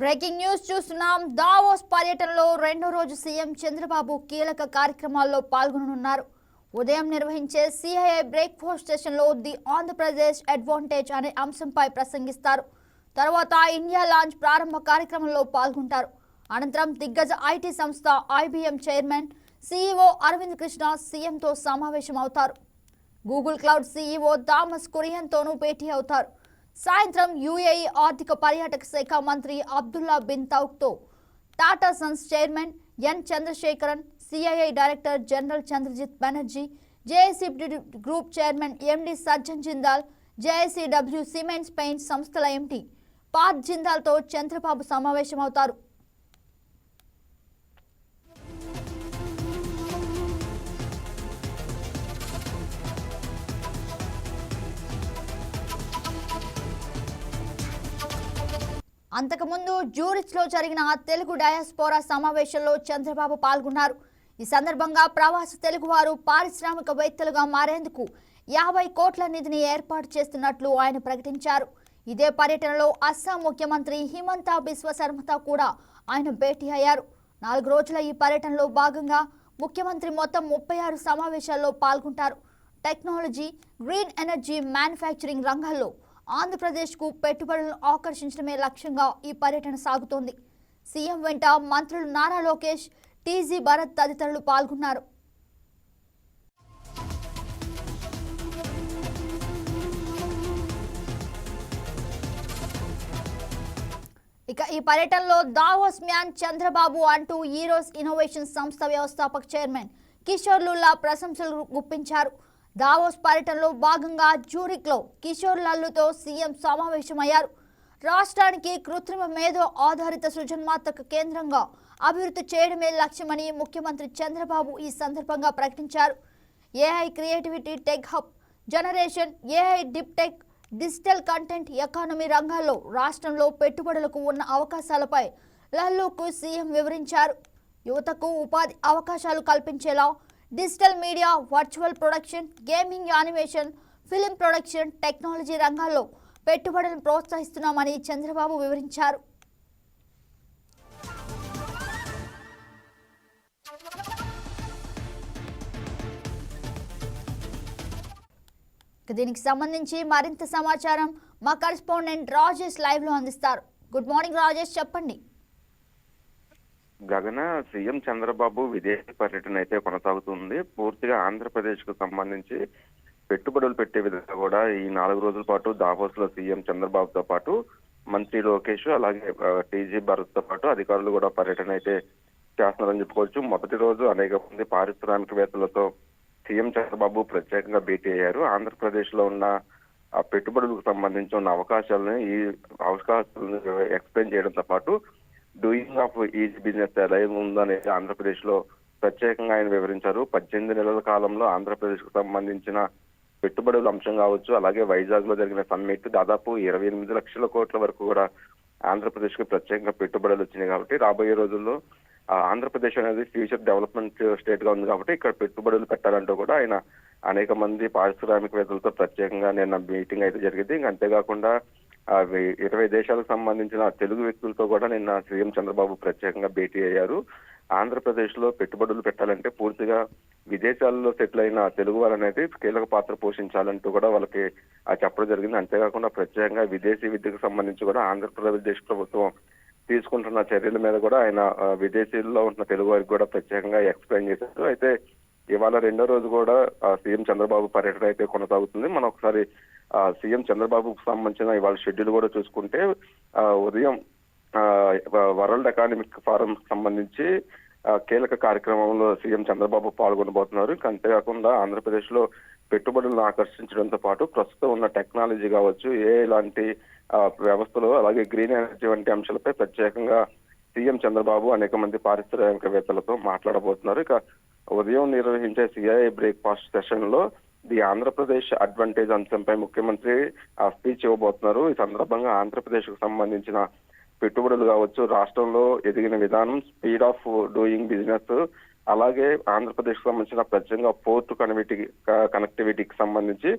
Breaking news చూస్తున్నాం. Davos పర్యటనలో రెండో రోజు సీఎం చంద్రబాబు కీలక కార్యక్రమాల్లో పాల్గొననున్నారు. ఉదయం నిర్వహించే సిఐఐ బ్రేక్ఫాస్ట్ సెషన్లో ది ఆంధ్రప్రదేశ్ అడ్వాంటేజ్ అనే అంశంపై ప్రసంగిస్తారు. తర్వాత ఇండియా లాంచ్ ప్రారంభ కార్యక్రమంలో పాల్గొంటారు. అనంతరం దిగ్గజ ఐటీ సంస్థ IBM chairman CEO Arvind Krishna సీఎంతో సమావేశమవుతారు. గూగుల్ క్లౌడ్ సీఈఓ థామస్ కురియన్తోనూ భేటీ అవుతారు. సాయంత్రం యూఏఈ ఆర్థిక పర్యాటక శాఖ మంత్రి అబ్దుల్లా బిన్ తౌక్తో Tata Sons chairman N Chandrasekaran, CII director general Chandrajit Banerjee, JAC group chairman MD Sajjan Jindal, JACW cements paints సంస్థల ఎండి పార్థ్ జిందాల్తో చంద్రబాబు సమావేశమవుతారు. అంతకుముందు జ్యూరిచ్లో జరిగిన తెలుగు డయాస్పోరా సమావేశంలో చంద్రబాబు పాల్గొన్నారు. ఈ సందర్భంగా ప్రవాస తెలుగువారు పారిశ్రామికవేత్తలుగా మారేందుకు 50 కోట్ల నిధిని ఏర్పాటు చేస్తున్నట్లు ఆయన ప్రకటించారు. ఇదే పర్యటనలో అస్సాం ముఖ్యమంత్రి హిమంతా బిశ్వ శర్మతో కూడా ఆయన భేటీ అయ్యారు. 4 రోజుల ఈ పర్యటనలో భాగంగా ముఖ్యమంత్రి మొత్తం 36 సమావేశాల్లో పాల్గొంటారు. టెక్నాలజీ, గ్రీన్ ఎనర్జీ, మ్యానుఫ్యాక్చరింగ్ రంగాల్లో ఆంధ్రప్రదేశ్కు పెట్టుబడులను ఆకర్షించడమే లక్ష్యంగా ఈ పర్యటన సాగుతోంది. సీఎం వెంట మంత్రులు నారా లోకేష్, టీజీ భరత్ తదితరులు పాల్గొన్నారు. ఇక ఈ పర్యటనలో దావోస్ మ్యాన్ చంద్రబాబు అంటూ ఈరోస్ ఇన్నోవేషన్ సంస్థ వ్యవస్థాపక చైర్మన్ కిషోర్ లుల్లా ప్రశంసలు గుప్పించారు. దావోస్ పర్యటనలో భాగంగా జ్యూరిక్లో కిషోర్ లల్లుతో సీఎం సమావేశమయ్యారు. రాష్ట్రానికి కృత్రిమ మేధో ఆధారిత సృజనాత్మక కేంద్రంగా అభివృద్ధి చేయడమే లక్ష్యమని ముఖ్యమంత్రి చంద్రబాబు ఈ సందర్భంగా ప్రకటించారు. AI creativity, tech hub generation, AI dip tech, digital content economy రంగాల్లో రాష్ట్రంలో పెట్టుబడులకు ఉన్న అవకాశాలపై లల్లుకు సీఎం వివరించారు. యువతకు ఉపాధి అవకాశాలు కల్పించేలా digital media, virtual production, gaming, animation, film production, technology రంగాల్లో పెట్టుబడులను ప్రోత్సహిస్తున్నామని చంద్రబాబు వివరించారు. దీనికి సంబంధించి మరింత సమాచారం మా కరెస్పాండెంట్ రాజేష్ లైవ్ లో అందిస్తారు. గుడ్ మార్నింగ్ రాజేష్, చెప్పండి. గగన, సీఎం చంద్రబాబు విదేశీ పర్యటన అయితే కొనసాగుతుంది. పూర్తిగా ఆంధ్రప్రదేశ్ కు సంబంధించి పెట్టుబడులు పెట్టే విధంగా కూడా ఈ 4 రోజుల పాటు దావోస్ లో సీఎం చంద్రబాబుతో పాటు మంత్రి లోకేష్, అలాగే టీజీ భరత్ తో పాటు అధికారులు కూడా పర్యటన అయితే చేస్తున్నారని చెప్పుకోవచ్చు. మొదటి రోజు అనేక మంది పారిశ్రామికవేత్తలతో సీఎం చంద్రబాబు ప్రత్యేకంగా భేటీ అయ్యారు. ఆంధ్రప్రదేశ్ లో ఉన్న ఆ పెట్టుబడులకు సంబంధించి ఉన్న అవకాశాలను ఎక్స్ప్లెయిన్ చేయడంతో పాటు డూయింగ్ ఆఫ్ ఈజీ బిజినెస్ ఎలా ఉందనేది ఆంధ్రప్రదేశ్ లో ప్రత్యేకంగా ఆయన వివరించారు. 18 నెలల కాలంలో ఆంధ్రప్రదేశ్ కు సంబంధించిన పెట్టుబడుల అంశం కావచ్చు, అలాగే వైజాగ్ లో జరిగిన సమ్మిట్ దాదాపు 28 లక్షల కోట్ల వరకు కూడా ఆంధ్రప్రదేశ్ కు ప్రత్యేకంగా పెట్టుబడులు వచ్చినాయి. కాబట్టి రాబోయే రోజుల్లో ఆంధ్రప్రదేశ్ అనేది ఫ్యూచర్ డెవలప్మెంట్ స్టేట్ గా ఉంది కాబట్టి ఇక్కడ పెట్టుబడులు పెట్టాలంటూ కూడా ఆయన అనేక మంది పారిశ్రామికవేత్తలతో ప్రత్యేకంగా నిన్న మీటింగ్ అయితే జరిగింది. ఇంకా అంతేకాకుండా 20 దేశాలకు సంబంధించిన తెలుగు వ్యక్తులతో కూడా నిన్న సీఎం చంద్రబాబు ప్రత్యేకంగా భేటీ అయ్యారు. ఆంధ్రప్రదేశ్ లో పెట్టుబడులు పెట్టాలంటే పూర్తిగా విదేశాల్లో సెటిల్ అయిన తెలుగు వారు అనేది కీలక పాత్ర పోషించాలంటూ కూడా వాళ్ళకి చెప్పడం జరిగింది. అంతేకాకుండా ప్రత్యేకంగా విదేశీ విద్యకు సంబంధించి కూడా ఆంధ్రప్రదేశ్ ప్రభుత్వం తీసుకుంటున్న చర్యల మీద కూడా ఆయన విదేశీల్లో ఉన్న తెలుగు వారికి కూడా ప్రత్యేకంగా ఎక్స్ప్లెయిన్ చేశారు. అయితే ఇవాళ రెండో రోజు కూడా సీఎం చంద్రబాబు పర్యటన అయితే కొనసాగుతుంది. మనం ఒకసారి సీఎం చంద్రబాబుకు సంబంధించిన ఇవాళ షెడ్యూల్ కూడా చూసుకుంటే ఉదయం వరల్డ్ ఎకానమిక్ ఫోరం సంబంధించి కీలక కార్యక్రమంలో సీఎం చంద్రబాబు పాల్గొనబోతున్నారు. అంతేకాకుండా ఆంధ్రప్రదేశ్ లో పెట్టుబడులను ఆకర్షించడంతో పాటు ప్రస్తుతం ఉన్న టెక్నాలజీ కావచ్చు, లాంటి వ్యవస్థలు, అలాగే గ్రీన్ ఎనర్జీ వంటి అంశాలపై ప్రత్యేకంగా సీఎం చంద్రబాబు అనేక మంది పారిశ్రామికవేత్తలతో మాట్లాడబోతున్నారు. ఇక ఉదయం నిర్వహించే సిఐఐ బ్రేక్ఫాస్ట్ సెషన్ లో ది ఆంధ్రప్రదేశ్ అడ్వాంటేజ్ అంశంపై ముఖ్యమంత్రి స్పీచ్ ఇవ్వబోతున్నారు. ఈ సందర్భంగా ఆంధ్రప్రదేశ్ కు సంబంధించిన పెట్టుబడులు కావచ్చు, రాష్ట్రంలో ఎదిగిన విధానం, స్పీడ్ ఆఫ్ డూయింగ్ బిజినెస్, అలాగే ఆంధ్రప్రదేశ్ కు సంబంధించిన ప్రత్యేకంగా పోర్టు కనెక్టివిటీకి సంబంధించి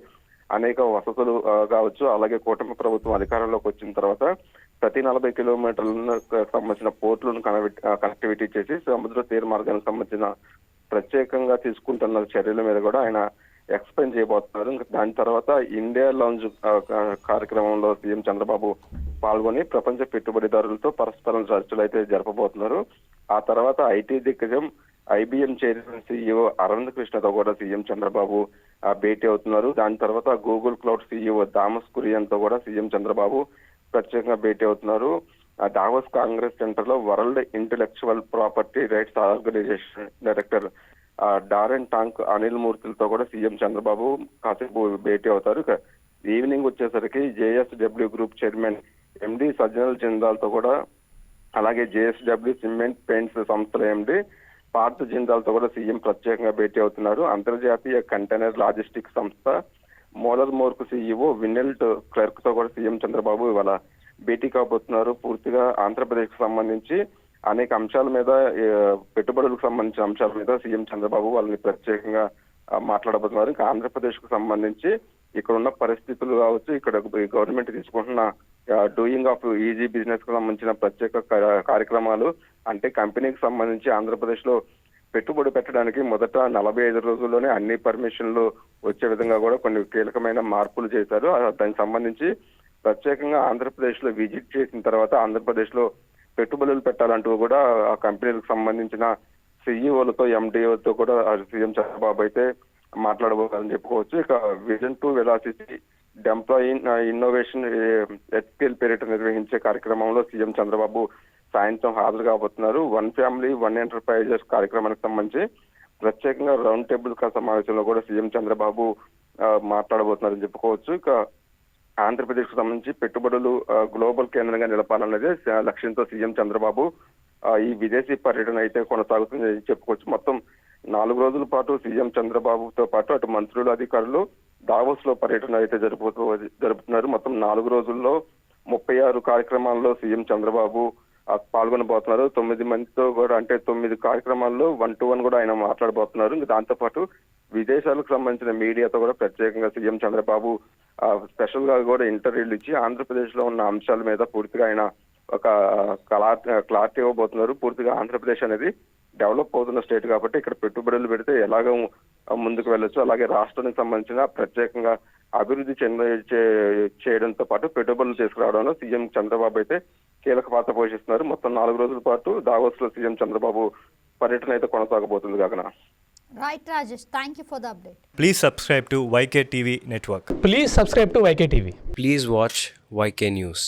అనేక వసతులు కావచ్చు, అలాగే కూటమి ప్రభుత్వం అధికారంలోకి వచ్చిన తర్వాత ప్రతి 40 కిలోమీటర్లకు సంబంధించిన పోర్టులను కనెక్టివిటీ చేసి సముద్ర తీర మార్గానికి సంబంధించిన ప్రత్యేకంగా తీసుకుంటున్న చర్యల మీద కూడా ఆయన ఎక్స్ప్లెయిన్ చేయబోతున్నారు. ఇంకా దాని తర్వాత ఇండియా లాంజ్ కార్యక్రమంలో సీఎం చంద్రబాబు పాల్గొని ప్రపంచ పెట్టుబడిదారులతో పరస్పరం చర్చలు అయితే జరపబోతున్నారు. ఆ తర్వాత ఐటీ దిగ్గజం IBM చైర్మన్ CEO అరవింద్ కృష్ణతో కూడా సీఎం చంద్రబాబు భేటీ అవుతున్నారు. దాని తర్వాత Google cloud CEO Thomas Kurian తో కూడా సీఎం చంద్రబాబు ప్రత్యేకంగా భేటీ అవుతున్నారు. దావోస్ కాంగ్రెస్ సెంటర్ లో World Intellectual Property Rights Organization director Daren Tang Anil మూర్తిలతో కూడా సీఎం చంద్రబాబు కాసేపు భేటీ అవుతారు. ఇక ఈవినింగ్ వచ్చేసరికి JSW group chairman MD Sajjan Jindal తో కూడా, అలాగే JSW సిమెంట్ పెయింట్స్ సంస్థల MD పార్థ్ జిందాల్ తో కూడా సీఎం ప్రత్యేకంగా భేటీ అవుతున్నారు. అంతర్జాతీయ కంటైనర్ లాజిస్టిక్స్ సంస్థ మోలర్ మోర్క్ CEO విన్నెల్ట్ క్లర్క్ తో కూడా సీఎం చంద్రబాబు ఇవాళ భేటీ కాబోతున్నారు. పూర్తిగా ఆంధ్రప్రదేశ్ కు సంబంధించి అనేక అంశాల మీద, పెట్టుబడులకు సంబంధించిన అంశాల మీద సీఎం చంద్రబాబు వాళ్ళని ప్రత్యేకంగా మాట్లాడబోతున్నారు. ఇంకా ఆంధ్రప్రదేశ్ కు సంబంధించి ఇక్కడ ఉన్న పరిస్థితులు కావచ్చు, ఇక్కడ గవర్నమెంట్ తీసుకుంటున్న డూయింగ్ ఆఫ్ ఈజీ బిజినెస్ కు సంబంధించిన ప్రత్యేక కార్యక్రమాలు, అంటే కంపెనీకి సంబంధించి ఆంధ్రప్రదేశ్ లో పెట్టుబడి పెట్టడానికి మొదట 45 రోజుల్లోనే అన్ని పర్మిషన్లు వచ్చే విధంగా కూడా కొన్ని కీలకమైన మార్పులు చేశారు. దానికి సంబంధించి ప్రత్యేకంగా ఆంధ్రప్రదేశ్ లో విజిట్ చేసిన తర్వాత ఆంధ్రప్రదేశ్ లో పెట్టుబడులు పెట్టాలంటూ కూడా ఆ కంపెనీలకు సంబంధించిన CEOలతో MDOతో కూడా సీఎం చంద్రబాబు అయితే మాట్లాడబోతారని చెప్పుకోవచ్చు. ఇక vision to velocity employee innovation at scale పేరిట నిర్వహించే కార్యక్రమంలో సీఎం చంద్రబాబు సాయంత్రం హాజరు కాబోతున్నారు. వన్ ఫ్యామిలీ వన్ ఎంటర్ప్రైజెస్ కార్యక్రమానికి సంబంధించి ప్రత్యేకంగా రౌండ్ టేబుల్ సమావేశంలో కూడా సీఎం చంద్రబాబు మాట్లాడబోతున్నారని చెప్పుకోవచ్చు. ఇక ఆంధ్రప్రదేశ్ కు సంబంధించి పెట్టుబడులు గ్లోబల్ కేంద్రంగా నిలపాలన్నదే లక్ష్యంతో సీఎం చంద్రబాబు ఈ విదేశీ పర్యటన అయితే కొనసాగుతుందని చెప్పుకోవచ్చు. మొత్తం 4 రోజుల పాటు సీఎం చంద్రబాబుతో పాటు అటు మంత్రులు, అధికారులు దావోస్ లో పర్యటన అయితే జరుపుతున్నారు. మొత్తం 4 రోజుల్లో 36 కార్యక్రమాల్లో సీఎం చంద్రబాబు పాల్గొనబోతున్నారు. 9 మందితో కూడా, అంటే 9 కార్యక్రమాల్లో 1-to-1 కూడా ఆయన మాట్లాడబోతున్నారు. ఇంకా దాంతో పాటు విదేశాలకు సంబంధించిన మీడియాతో కూడా ప్రత్యేకంగా సీఎం చంద్రబాబు స్పెషల్ గా కూడా ఇంటర్వ్యూలు ఇచ్చి ఆంధ్రప్రదేశ్ లో ఉన్న అంశాల మీద పూర్తిగా ఆయన ఒక క్లారిటీ ఇవ్వబోతున్నారు. పూర్తిగా ఆంధ్రప్రదేశ్ అనేది డెవలప్ అవుతున్న స్టేట్ కాబట్టి ఇక్కడ పెట్టుబడులు పెడితే ఎలాగ ముందుకు వెళ్ళొచ్చు, అలాగే రాష్ట్రానికి సంబంధించిన ప్రత్యేకంగా అభివృద్ధి చేయడంతో పాటు పెట్టుబడులు తీసుకురావడంలో సీఎం చంద్రబాబు అయితే కీలక పాత్ర పోషిస్తున్నారు. మొత్తం 4 రోజుల పాటు దావోస్ లో సీఎం చంద్రబాబు పర్యటన అయితే కొనసాగబోతుంది కాకనా. Right, Rajesh. Thank you for the update. Please subscribe to YK TV Network. Please subscribe to YK TV. Please watch YK News.